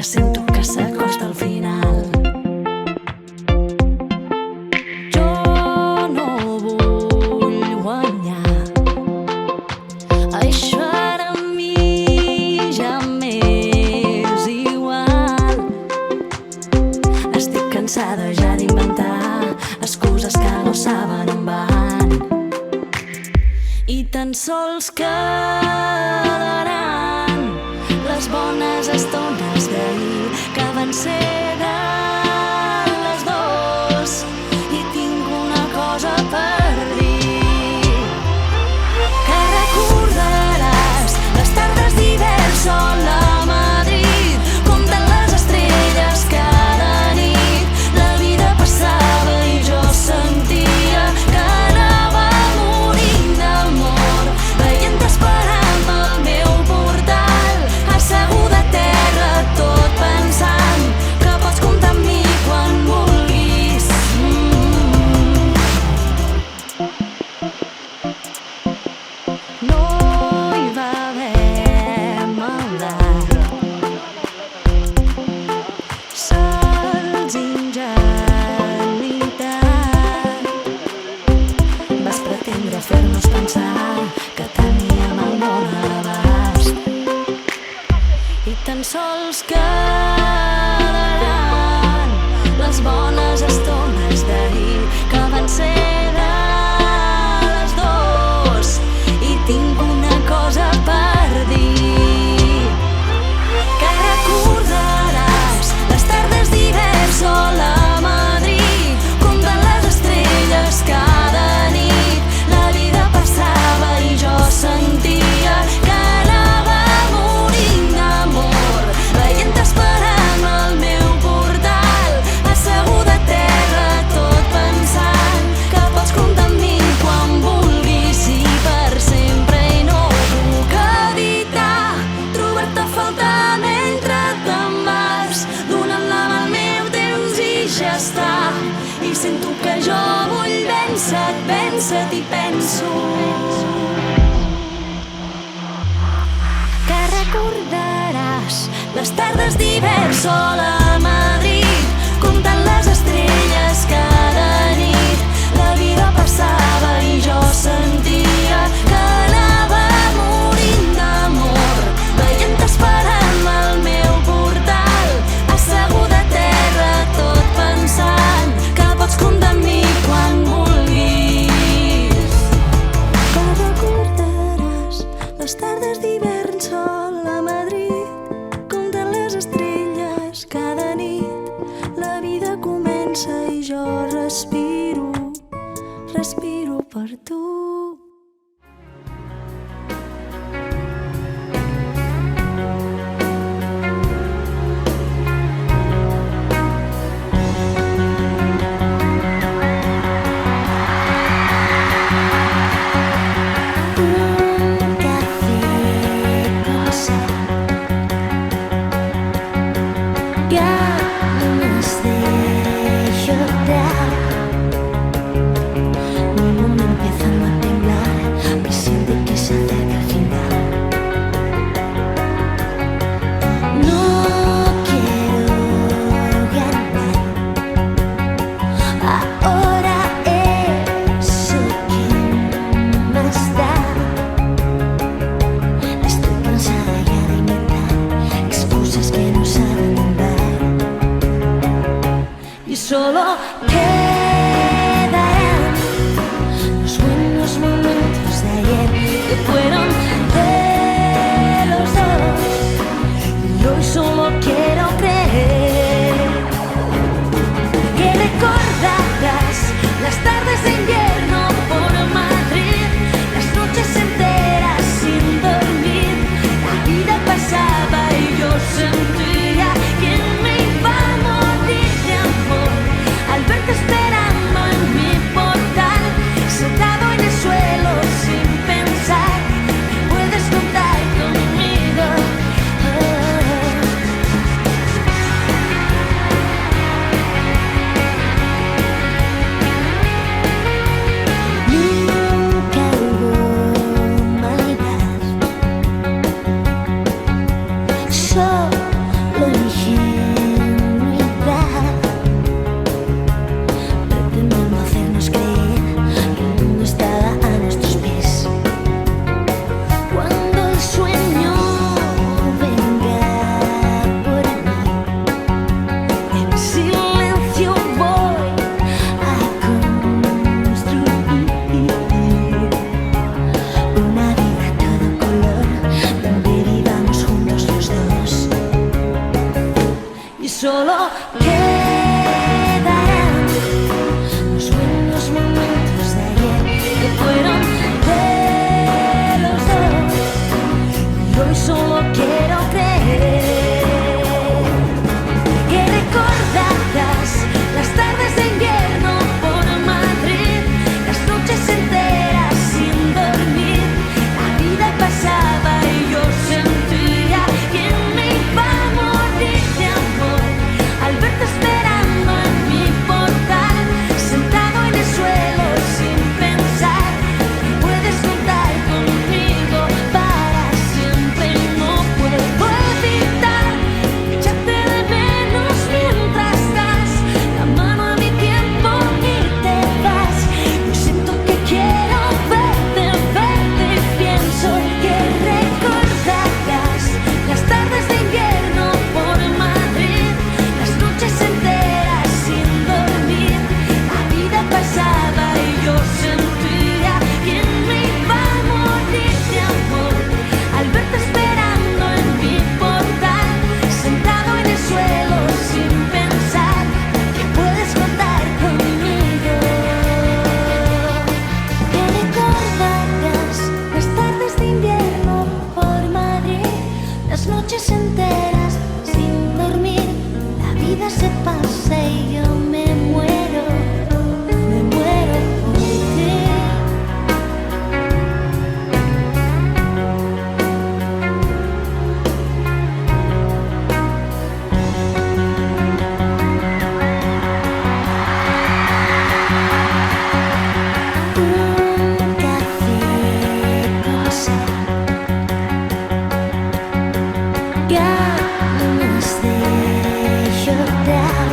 Ja sento que s'acosta al final. Jo no vull guanyar, això ara a mi ja m'és igual. Estic cansada ja d'inventar excuses que no saben on van, i tan sols quedaran les bones estones d'ahir que van ser de les dos, i tinc una cosa per dir. Que recordaràs les tardes d'hivern sol a Madrid, comptant les estrelles cada nit. La vida passava i jo sentia que anava morint d'amor, veient esperant pel meu portal, asseguda a terra tot pensant que pots comptar amb mi quan vulguis. No hi va haver maldat, sols ingenuïtat. Vas pretendre fer-nos pensar que teníem el món a l'abast, i tan sols quedaran les bones estones d'ahir que van ser de les dos, i tinc una cosa per dir. Que recordaràs les tardes d'hivern sol a Madrid, comptant les estrelles cada nit. La vida passava i jo sentia que anava morint d'amor, veient esperant el meu portal, asseguda a terra tot pensant que pots comptar amb mi quan vulguis i per sempre. I no puc evitar trobar-te a faltar mentre te'n vas, donant-la al meu temps i ja està. I sento que jo vull vèncer-te, vèncer-te i penso que recordaràs les tardes d'hivern sol a Madrid, comptant les estrelles cada nit. La vida passava i jo sentia que anava morint d'amor, veient esperant el meu portal, asseguda a terra tot pensant que pots comptar amb mi quan vulguis. Que recordaràs les tardes d'hivern sol a Madrid, comptant les estrelles cada nit. La vida comença i jo respiro, respiro per tu. Un cafè con sal, ganas de llorar. Mi mundo empezando a temblar, presiente que se acerca el final. No quiero ganar, ahora eso que más da. Estoy cansada ya de inventar excusas que no saben andar, y solo quedarán los buenos momentos de ayer que fueron de los dos, y hoy solo quiero creer que recordarás las tardes de invierno por Madrid, las noches enteras sin dormir. La vida pasaba y yo sentía que me iba a morir de amor al verte solo quedarán los buenos momentos de ayer que fueron de los dos. Y hoy solo quiero creer que recordarás las tardes de invierno por Madrid, las noches enteras sin dormir. La vida pasaba y yo sentía que me iba a morir de amor al verte esperando en mi portal, sentado en el suelo sin pensar. Puedes contar conmigo para siempre y no puedo evitar echarte de menos mientras das la mano a mi tiempo y te vas. Yo siento que quiero verte, verte y pienso que recordarás las tardes de invierno por Madrid, las noches enteras sin dormir. La vida pasaba y yo sentía que me iba a morir de amor al verte esperando en mi portal, sentado en el suelo sin pensar que puedes contar conmigo. Que recordarás las tardes de invierno por Madrid, las noches enteras sin dormir. La vida se pasa y yo me muero por ti. Un café con sal, ganas de llorar,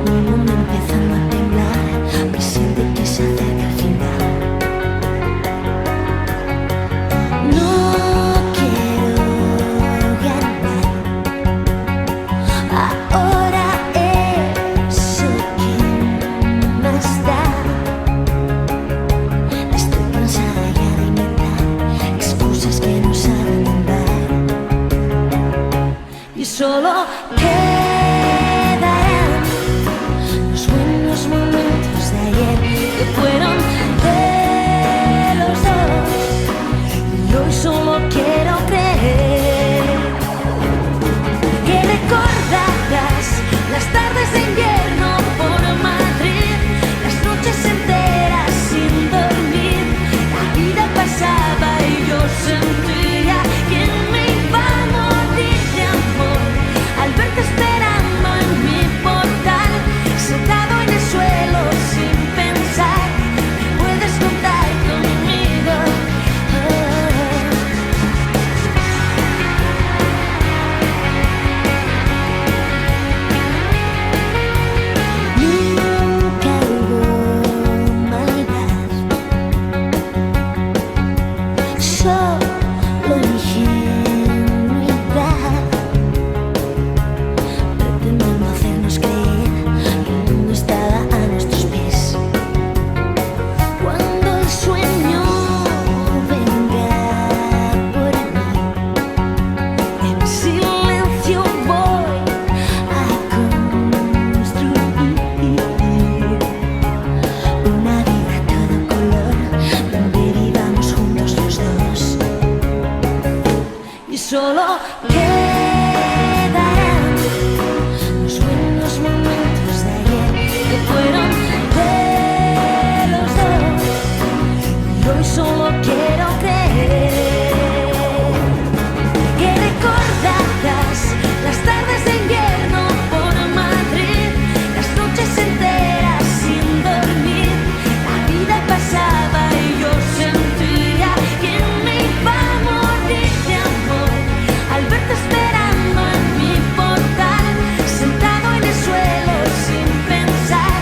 mi mundo empezando a temblar, presiente que se acerca el final. No quiero ganar ahora, eso que más da. Estoy cansada ya de inventar excusas que no saben andar. Y solo quedarán los buenos momentos de ayer que fueron de los dos. Y hoy solo quiero creer que recordarás las tardes de invierno por Madrid, las noches enteras sin dormir. La vida pasaba y yo sentía que me iba a morir de amor al verte esperando en mi portal, sentado en el suelo sin pensar. Puedes contar conmigo. Nunca hubo maldad, solo ingenuidad, pretendiendo hacernos creer que el mundo estaba a nuestros pies. Cuando el sueño venga por mí, en silencio voy a construir una vida a todo color donde vivamos juntos los dos. Y solo quedarán los buenos momentos de ayer que fueron de los dos. Y hoy solo quiero creer que recordarás las tardes de invierno por Madrid, las noches enteras sin dormir. La vida pasaba y yo sentía que me iba a morir de amor al verte esperando en mi portal, sentado en el suelo sin pensar.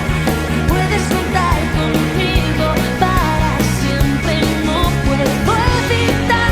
Puedes contar conmigo para siempre y no puedo evitar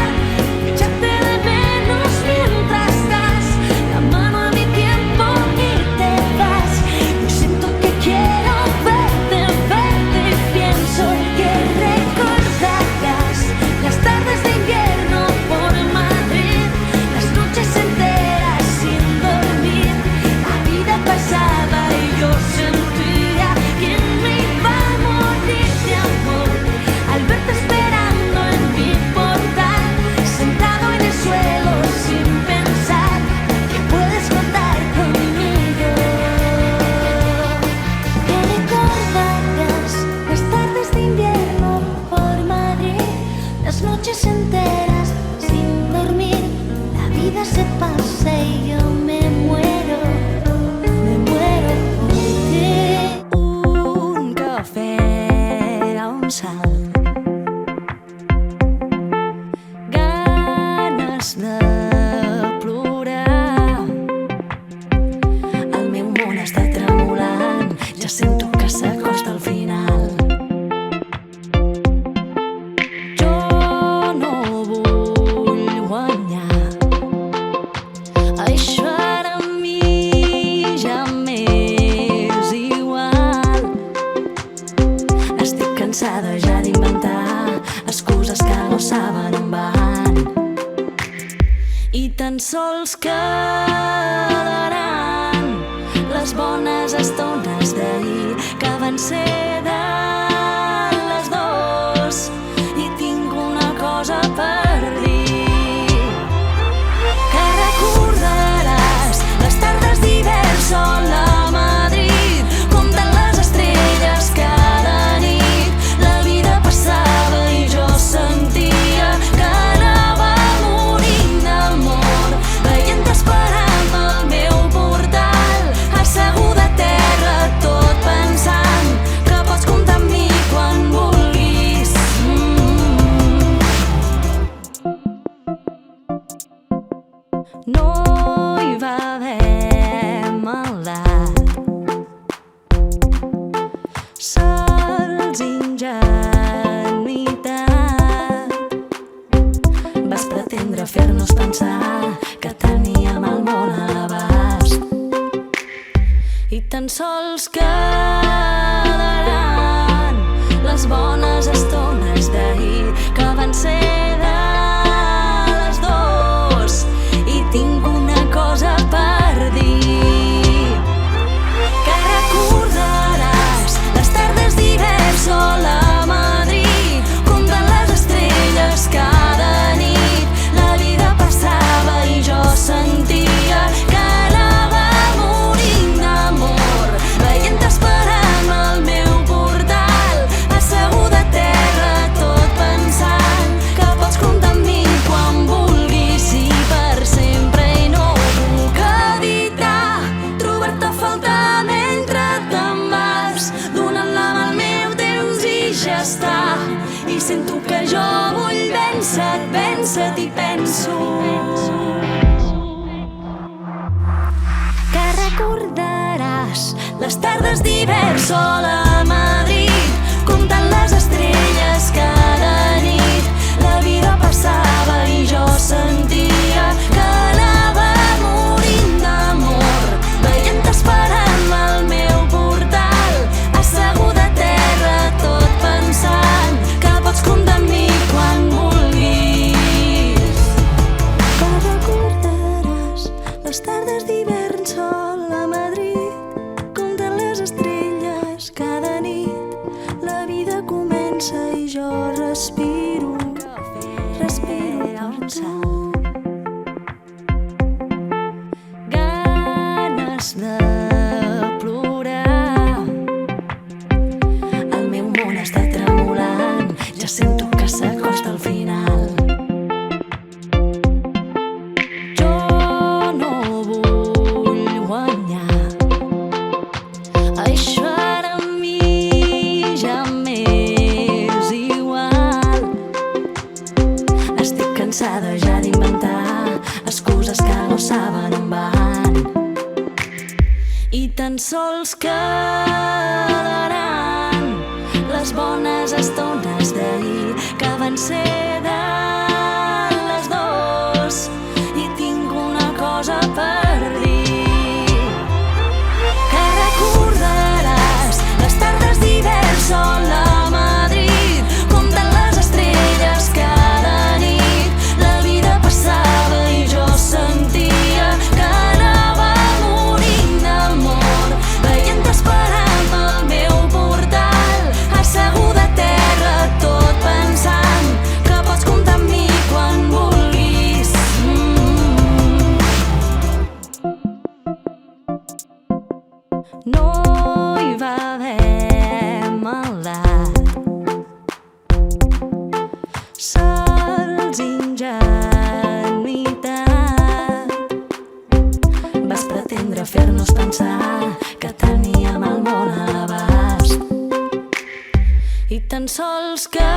tan sols quedaran les bones estones d'ahir que van ser de les dos, i tinc una cosa per dir, que recordaràs les tardes d'hivern sol a Madrid, comptant les estrelles cada nit. La vida passava i jo sentia que anava morint d'amor, veient esperant al meu portal, asseguda a terra tot pensant que pots comptar amb mi quan vulguis. No hi va haver maldat, sols ingenuïtat. Vas pretendre fer-nos pensar que teníem el món a l'abast, i tan sols quedaran les bones estones d'ahir que van ser de les dos, i tinc una cosa per dir, que recordaràs les tardes d'hivern sol a Madrid, comptant les estrelles cada nit. La vida passava i jo sentia que anava morint d'amor, veient esperant al meu portal, asseguda a terra tot pensant que pots comptar amb mi quan vulguis i per sempre. I no puc evitar trobar-te a faltar mentre te'n vas, donant-la al meu temps i ja està. I sento que jo vull vèncer-te i penso que recordaràs les tardes d'hivern sol a Madrid, comptant les estrelles cada nit. La vida passava i jo sentia que anava morint d'amor, veient esperant al meu portal, asseguda a terra tot pensant que pots comptar amb mi quan vulguis. Que recordaràs les tardes d'hivern sol a Madrid, comptant les estrelles cada nit. La vida comença i jo respiro pensant. Ganes de plorar, el meu món està tremolant, ja sento que s'acosta al final. Jo no vull guanyar, això ara a mi ja m'és igual. Estic cansada ja d'inventar excuses que no saben on van, i tan sols quedaran les bones estones d'ahir que van ser de les dos, i tinc una cosa per dir, que recordaràs les tardes d'hivern sol a Madrid, comptant les estrelles cada nit. La vida passava i jo sentia que anava morint d'amor, veient esperant al meu portal, asseguda a terra tot pensant que pots comptar amb mi quan vulguis. No hi va haver maldat, sols ingenuïtat. Vas pretendre fer-nos pensar que teníem el món a l'abast, i tan sols que